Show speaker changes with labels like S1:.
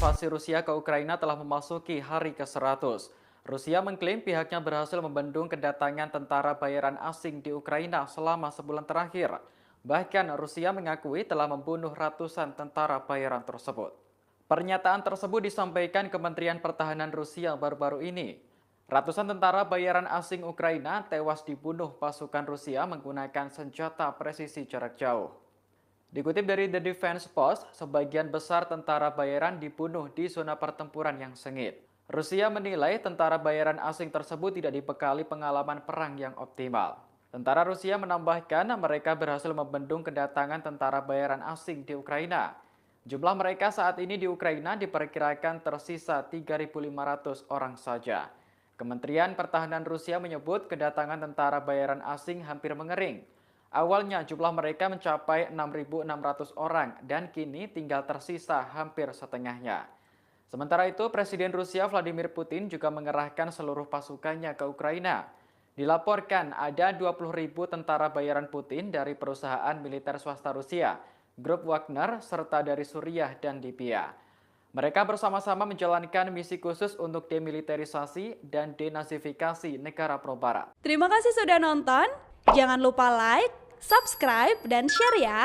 S1: invasi Rusia ke Ukraina telah memasuki hari ke-100. Rusia mengklaim pihaknya berhasil membendung kedatangan tentara bayaran asing di Ukraina selama sebulan terakhir. Bahkan Rusia mengakui telah membunuh ratusan tentara bayaran tersebut. Pernyataan tersebut disampaikan Kementerian Pertahanan Rusia baru-baru ini. Ratusan tentara bayaran asing Ukraina tewas dibunuh pasukan Rusia menggunakan senjata presisi jarak jauh. Dikutip dari The Defense Post, sebagian besar tentara bayaran dibunuh di zona pertempuran yang sengit. Rusia menilai tentara bayaran asing tersebut tidak dibekali pengalaman perang yang optimal. Tentara Rusia menambahkan mereka berhasil membendung kedatangan tentara bayaran asing di Ukraina. Jumlah mereka saat ini di Ukraina diperkirakan tersisa 3.500 orang saja. Kementerian Pertahanan Rusia menyebut kedatangan tentara bayaran asing hampir mengering. Awalnya jumlah mereka mencapai 6.600 orang dan kini tinggal tersisa hampir setengahnya. Sementara itu, Presiden Rusia Vladimir Putin juga mengerahkan seluruh pasukannya ke Ukraina. Dilaporkan ada 20.000 tentara bayaran Putin dari perusahaan militer swasta Rusia, Grup Wagner, serta dari Suriah dan Libya. Mereka bersama-sama menjalankan misi khusus untuk demilitarisasi dan denazifikasi negara pro-barat.
S2: Terima kasih sudah nonton. Jangan lupa like, subscribe, dan share ya.